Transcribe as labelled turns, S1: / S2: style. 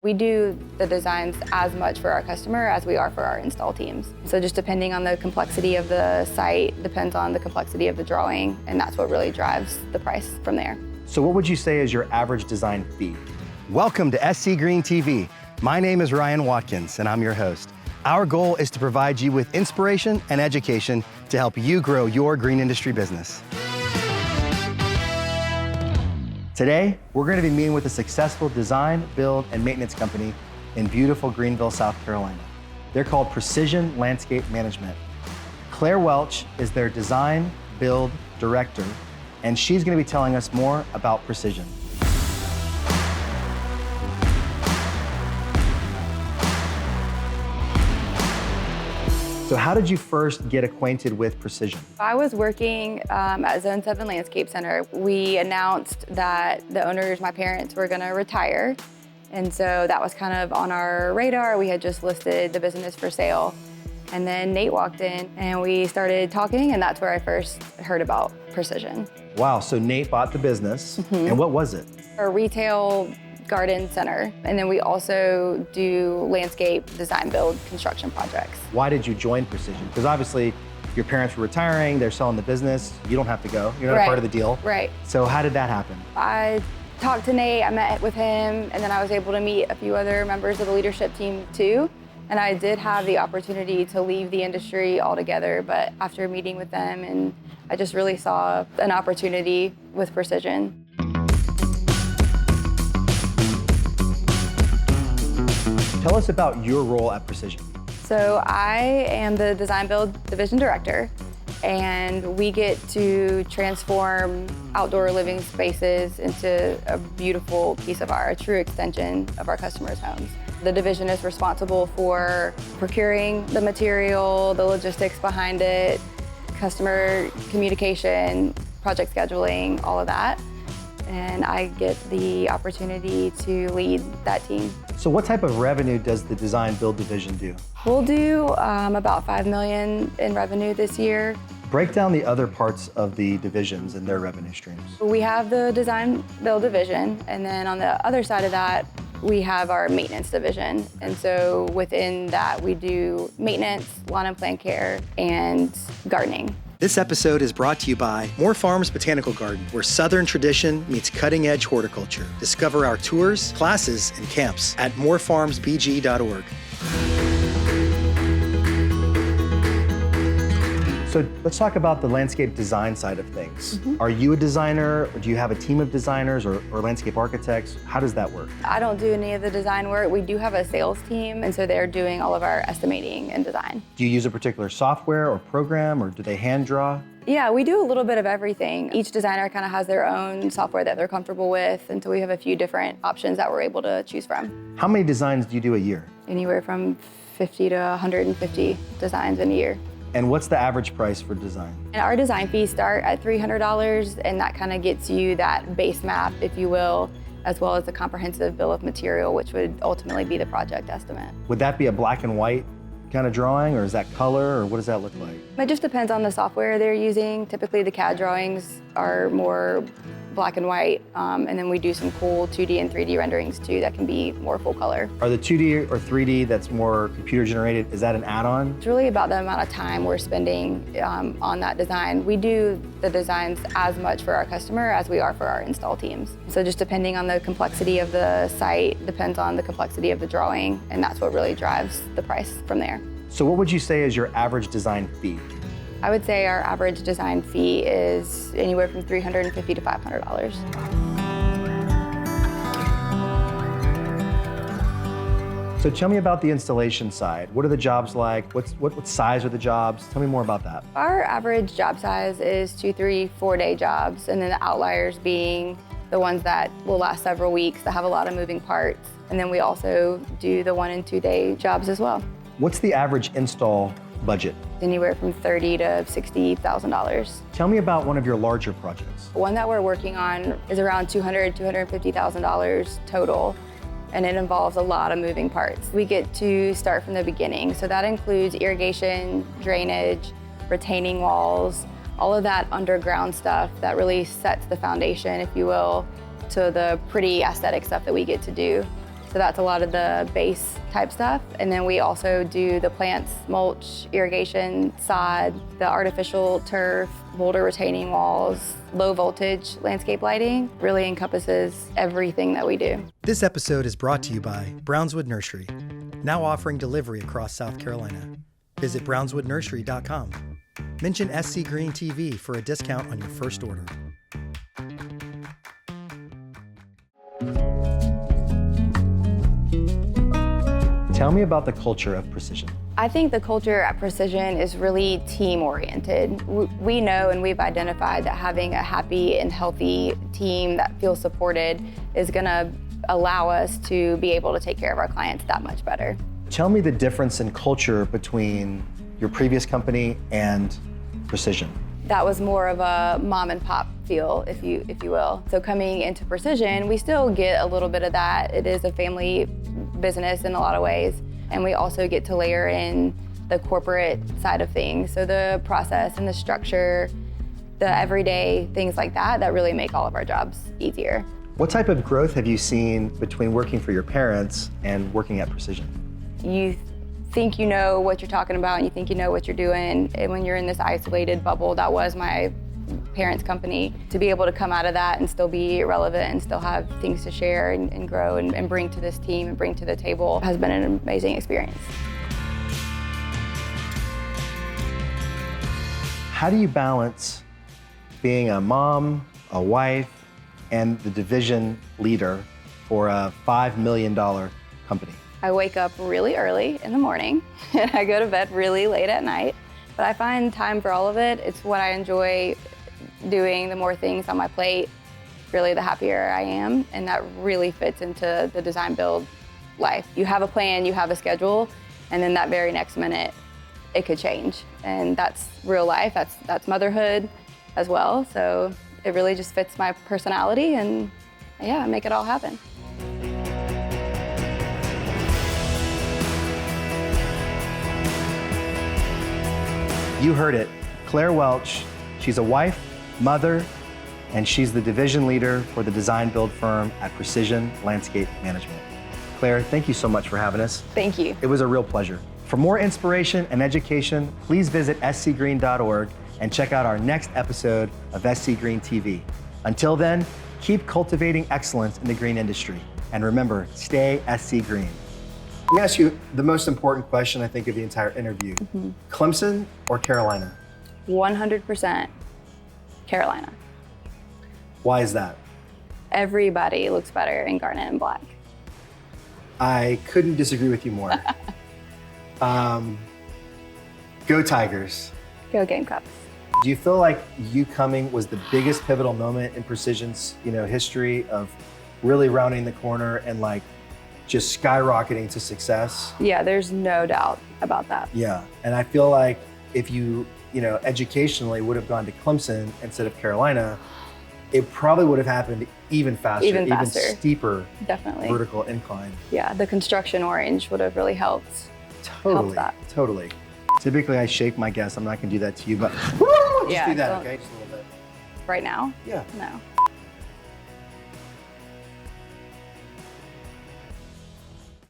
S1: We do the designs as much for our customer as we are for our install teams. So just depending on the complexity of the site, depends on the complexity of the drawing, and that's what really drives the price from there.
S2: So what would you say is your average design fee? Welcome to SC Green TV. My name is Ryan Watkins, and I'm your host. Our goal is to provide you with inspiration and education to help you grow your green industry business. Today, we're going to be meeting with a successful design, build, and maintenance company in beautiful Greenville, South Carolina. They're called Precision Landscape Management. Claire Welch is their design, build director, and she's going to be telling us more about Precision. So how did you first get acquainted with Precision?
S1: I was working at Zone 7 Landscape Center. We announced that the owners, my parents, were gonna retire. And so that was kind of on our radar. We had just listed the business for sale. And then Nate walked in and we started talking, and that's where I first heard about Precision.
S2: Wow, so Nate bought the business, and what was it?
S1: A retail garden center. And then we also do landscape design build construction projects.
S2: Why did you join Precision? Because obviously your parents were retiring, they're selling the business, you don't have to go, you're not a part of the deal.
S1: Right.
S2: So how did that happen?
S1: I talked to Nate, I met with him, and then I was able to meet a few other members of the leadership team too. And I did have the opportunity to leave the industry altogether, but after meeting with them, and I just really saw an opportunity with Precision.
S2: Tell us about your role at Precision.
S1: So I am the design build division director, and we get to transform outdoor living spaces into a beautiful piece of art, a true extension of our customers' homes. The division is responsible for procuring the material, the logistics behind it, customer communication, project scheduling, all of that. And I get the opportunity to lead that team.
S2: So what type of revenue does the design build division do?
S1: We'll do about $5 million in revenue this year.
S2: Break down the other parts of the divisions and their revenue streams.
S1: We have the design build division, and then on the other side of that, we have our maintenance division. And so within that, we do maintenance, lawn and plant care, and gardening.
S2: This episode is brought to you by Moore Farms Botanical Garden, where Southern tradition meets cutting-edge horticulture. Discover our tours, classes, and camps at moorefarmsbg.org. So let's talk about the landscape design side of things. Are you a designer, or do you have a team of designers or landscape architects? How does that work?
S1: I don't do any of the design work. We do have a sales team, and so they're doing all of our estimating and design.
S2: Do you use a particular software or program, or do they hand draw?
S1: Yeah, we do a little bit of everything. Each designer kind of has their own software that they're comfortable with, and so we have a few different options that we're able to choose from.
S2: How many designs do you do a year?
S1: Anywhere from 50 to 150 designs in a year.
S2: And what's the average price for design?
S1: And our design fees start at $300, and that kind of gets you that base map, if you will, as well as a comprehensive bill of material, which would ultimately be the project estimate.
S2: Would that be a black and white kind of drawing, or is that color, or what does that look like?
S1: It just depends on the software they're using. Typically the CAD drawings are more black and white, and then we do some cool 2D and 3D renderings too that can be more full color.
S2: Are the 2D or 3D that's more computer generated, is that an add-on?
S1: It's really about the amount of time we're spending on that design. We do the designs as much for our customer as we are for our install teams. So just depending on the complexity of the site, depends on the complexity of the drawing, and that's what really drives the price from there.
S2: So what would you say is your average design fee?
S1: I would say our average design fee is anywhere from $350 to $500.
S2: So tell me about the installation side. What are the jobs like? What size are the jobs? Tell me more about that.
S1: Our average job size is 2, 3, 4-day jobs, and then the outliers being the ones that will last several weeks, that have a lot of moving parts. And then we also do the 1 and 2-day jobs as well.
S2: What's the average install budget?
S1: Anywhere from $30,000 to $60,000.
S2: Tell me about one of your larger projects.
S1: One that we're working on is around $200,000 to $250,000 total, and it involves a lot of moving parts. We get to start from the beginning, so that includes irrigation, drainage, retaining walls, all of that underground stuff that really sets the foundation, if you will, to the pretty aesthetic stuff that we get to do. So that's a lot of the base type stuff. And then we also do the plants, mulch, irrigation, sod, the artificial turf, boulder retaining walls, low voltage landscape lighting. Really encompasses everything that we do.
S2: This episode is brought to you by Brownswood Nursery, now offering delivery across South Carolina. Visit brownswoodnursery.com. Mention SC Green TV for a discount on your first order. Tell me about the culture of Precision.
S1: I think the culture at Precision is really team-oriented. We know and we've identified that having a happy and healthy team that feels supported is gonna allow us to be able to take care of our clients that much better.
S2: Tell me the difference in culture between your previous company and Precision.
S1: That was more of a mom and pop feel, if you will. So coming into Precision, we still get a little bit of that. It is a family business in a lot of ways. And we also get to layer in the corporate side of things. So the process and the structure, the everyday things like that really make all of our jobs easier.
S2: What type of growth have you seen between working for your parents and working at Precision?
S1: You think you know what you're talking about and you think you know what you're doing. And when you're in this isolated bubble, that was my parents' company. To be able to come out of that and still be relevant and still have things to share and grow and bring to this team and bring to the table has been an amazing experience.
S2: How do you balance being a mom, a wife, and the division leader for a $5 million company?
S1: I wake up really early in the morning and I go to bed really late at night, but I find time for all of it. It's what I enjoy doing. The more things on my plate, really the happier I am, and that really fits into the design build life. You have a plan, you have a schedule, and then that very next minute, it could change. And that's real life, that's motherhood as well. So it really just fits my personality, and yeah, I make it all happen.
S2: You heard it, Claire Welch. She's a wife, mother, and she's the division leader for the design build firm at Precision Landscape Management. Claire, thank you so much for having us.
S1: Thank you.
S2: It was a real pleasure. For more inspiration and education, please visit scgreen.org and check out our next episode of SC Green TV. Until then, keep cultivating excellence in the green industry. And remember, stay SC Green. Let me ask you the most important question, I think, of the entire interview. Clemson or Carolina?
S1: 100% Carolina.
S2: Why is that?
S1: Everybody looks better in garnet and black.
S2: I couldn't disagree with you more. Go Tigers.
S1: Go Gamecocks.
S2: Do you feel like you coming was the biggest pivotal moment in Precision's, history of really rounding the corner and just skyrocketing to success?
S1: Yeah, there's no doubt about that.
S2: Yeah, and I feel like if you, educationally would have gone to Clemson instead of Carolina, it probably would have happened even faster,
S1: even
S2: steeper,
S1: definitely
S2: vertical incline.
S1: Yeah, the construction orange would have really helped.
S2: Totally,
S1: that.
S2: Totally. Typically, I shake my guest. I'm not gonna do that to you, but just
S1: Yeah,
S2: do that, okay? Just a little bit.
S1: Right now?
S2: Yeah.
S1: No.